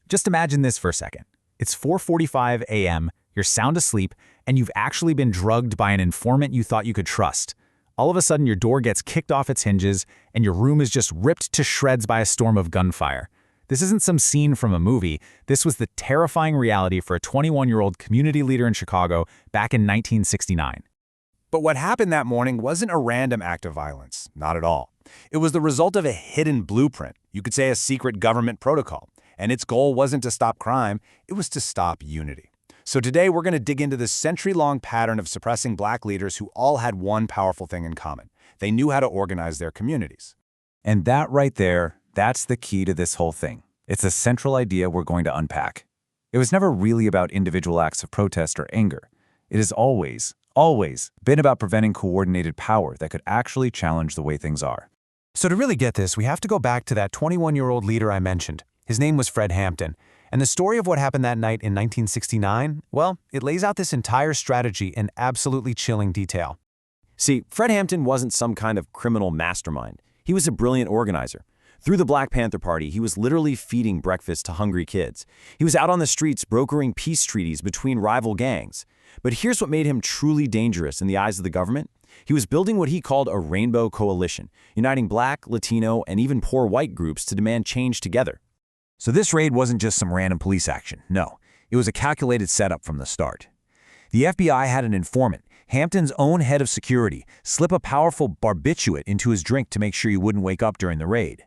Just imagine this for a second. It's 4:45 a.m., you're sound asleep, and you've actually been drugged by an informant you thought you could trust. All of a sudden, your door gets kicked off its hinges, and your room is just ripped to shreds by a storm of gunfire. This isn't some scene from a movie. This was the terrifying reality for a 21-year-old community leader in Chicago back in 1969. But what happened that morning wasn't a random act of violence, not at all. It was the result of a hidden blueprint, you could say a secret government protocol. And its goal wasn't to stop crime, it was to stop unity. So today we're going to dig into this century-long pattern of suppressing Black leaders who all had one powerful thing in common. They knew how to organize their communities. And that right there, that's the key to this whole thing. It's a central idea we're going to unpack. It was never really about individual acts of protest or anger. It has always been about preventing coordinated power that could actually challenge the way things are. So to really get this, we have to go back to that 21-year-old leader I mentioned. His name was Fred Hampton, and the story of what happened that night in 1969, well, it lays out this entire strategy in absolutely chilling detail. See, Fred Hampton wasn't some kind of criminal mastermind. He was a brilliant organizer. Through the Black Panther Party, he was literally feeding breakfast to hungry kids. He was out on the streets brokering peace treaties between rival gangs. But here's what made him truly dangerous in the eyes of the government. He was building what he called a rainbow coalition, uniting Black, Latino, and even poor white groups to demand change together. So this raid wasn't just some random police action. No, it was a calculated setup from the start. The FBI had an informant, Hampton's own head of security, slip a powerful barbiturate into his drink to make sure he wouldn't wake up during the raid.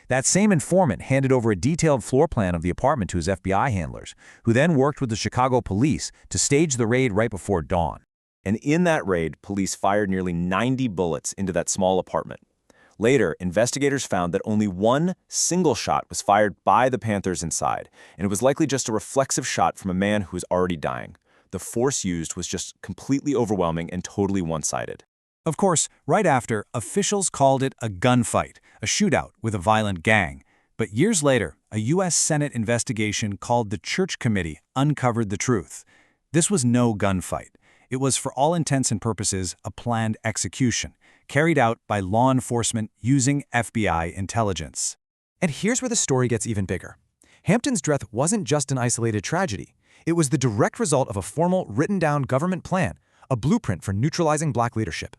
That same informant handed over a detailed floor plan of the apartment to his FBI handlers, who then worked with the Chicago police to stage the raid right before dawn. And in that raid, police fired nearly 90 bullets into that small apartment. Later, investigators found that only one single shot was fired by the Panthers inside, and it was likely just a reflexive shot from a man who was already dying. The force used was just completely overwhelming and totally one-sided. Of course, right after, officials called it a gunfight, a shootout with a violent gang. But years later, a U.S. Senate investigation called the Church Committee uncovered the truth. This was no gunfight. It was, for all intents and purposes, a planned execution, carried out by law enforcement using FBI intelligence. And here's where the story gets even bigger. Hampton's death wasn't just an isolated tragedy. It was the direct result of a formal, written-down government plan, a blueprint for neutralizing Black leadership.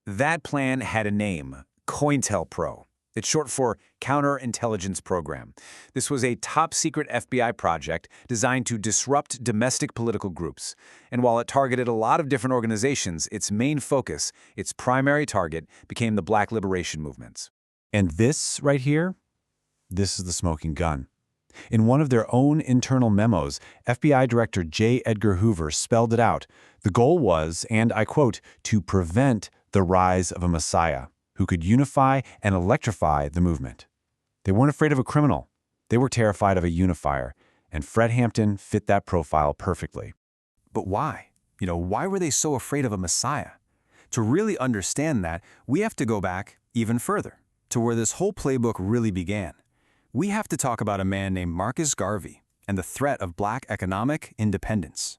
That plan had a name, COINTELPRO. It's short for Counterintelligence Program. This was a top-secret FBI project designed to disrupt domestic political groups. And while it targeted a lot of different organizations, its main focus, its primary target, became the Black liberation movements. And this right here, this is the smoking gun. In one of their own internal memos, FBI Director J. Edgar Hoover spelled it out. The goal was, and I quote, to prevent the rise of a messiah who could unify and electrify the movement. They weren't afraid of a criminal. They were terrified of a unifier, and Fred Hampton fit that profile perfectly. But why? Why were they so afraid of a messiah? To really understand that, we have to go back even further, to where this whole playbook really began. We have to talk about a man named Marcus Garvey and the threat of Black economic independence.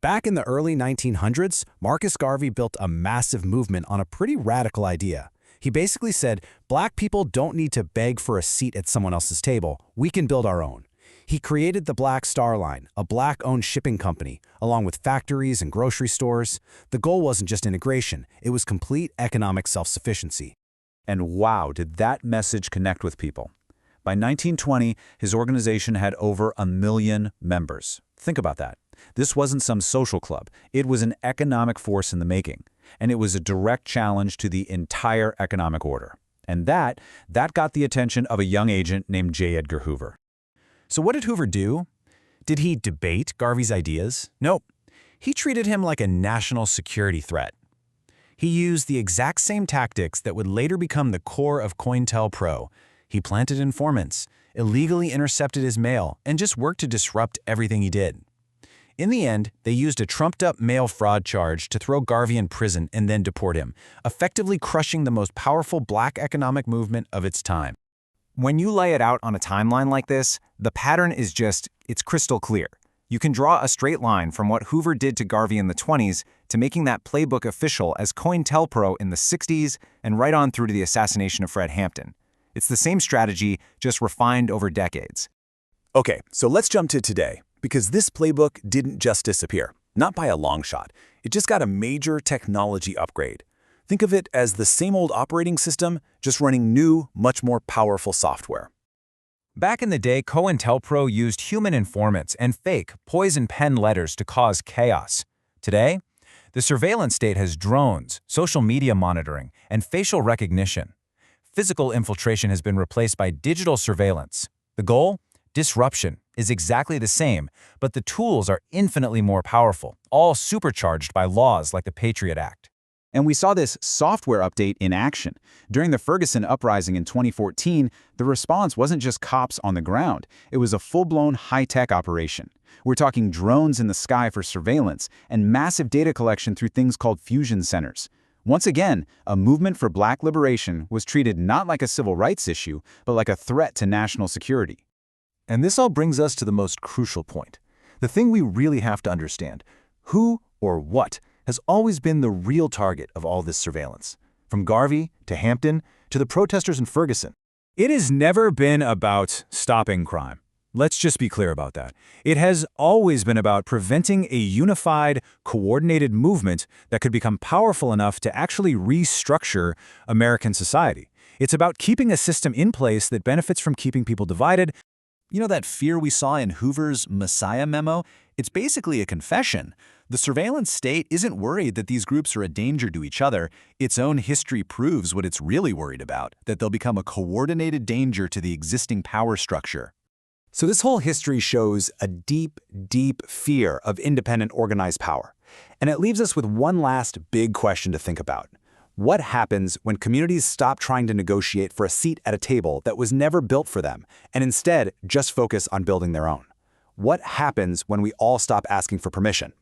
Back in the early 1900s, Marcus Garvey built a massive movement on a pretty radical idea. He basically said, Black people don't need to beg for a seat at someone else's table. We can build our own. He created the Black Star Line, a Black-owned shipping company, along with factories and grocery stores. The goal wasn't just integration, it was complete economic self-sufficiency. And wow, did that message connect with people. By 1920, his organization had over 1 million members. Think about that. This wasn't some social club. It was an economic force in the making, and it was a direct challenge to the entire economic order. And that got the attention of a young agent named J. Edgar Hoover. So what did Hoover do? Did he debate Garvey's ideas? Nope. He treated him like a national security threat. He used the exact same tactics that would later become the core of COINTELPRO. He planted informants, illegally intercepted his mail, and just worked to disrupt everything he did. In the end, they used a trumped-up mail fraud charge to throw Garvey in prison and then deport him, effectively crushing the most powerful Black economic movement of its time. When you lay it out on a timeline like this, the pattern is it's crystal clear. You can draw a straight line from what Hoover did to Garvey in the 20s to making that playbook official as COINTELPRO in the 60s and right on through to the assassination of Fred Hampton. It's the same strategy, just refined over decades. Okay, so let's jump to today, because this playbook didn't just disappear. Not by a long shot. It just got a major technology upgrade. Think of it as the same old operating system, just running new, much more powerful software. Back in the day, COINTELPRO used human informants and fake, poison pen letters to cause chaos. Today, the surveillance state has drones, social media monitoring, and facial recognition. Physical infiltration has been replaced by digital surveillance. The goal? Disruption is exactly the same, but the tools are infinitely more powerful, all supercharged by laws like the Patriot Act. And we saw this software update in action. During the Ferguson uprising in 2014, the response wasn't just cops on the ground. It was a full-blown high-tech operation. We're talking drones in the sky for surveillance and massive data collection through things called fusion centers. Once again, a movement for black liberation was treated not like a civil rights issue, but like a threat to national security. And this all brings us to the most crucial point. The thing we really have to understand. Who or what has always been the real target of all this surveillance? From Garvey to Hampton to the protesters in Ferguson. It has never been about stopping crime. Let's just be clear about that. It has always been about preventing a unified, coordinated movement that could become powerful enough to actually restructure American society. It's about keeping a system in place that benefits from keeping people divided. You know that fear we saw in Hoover's Messiah memo? It's basically a confession. The surveillance state isn't worried that these groups are a danger to each other. Its own history proves what it's really worried about, that they'll become a coordinated danger to the existing power structure. So this whole history shows a deep, deep fear of independent organized power. And it leaves us with one last big question to think about. What happens when communities stop trying to negotiate for a seat at a table that was never built for them, and instead just focus on building their own? What happens when we all stop asking for permission?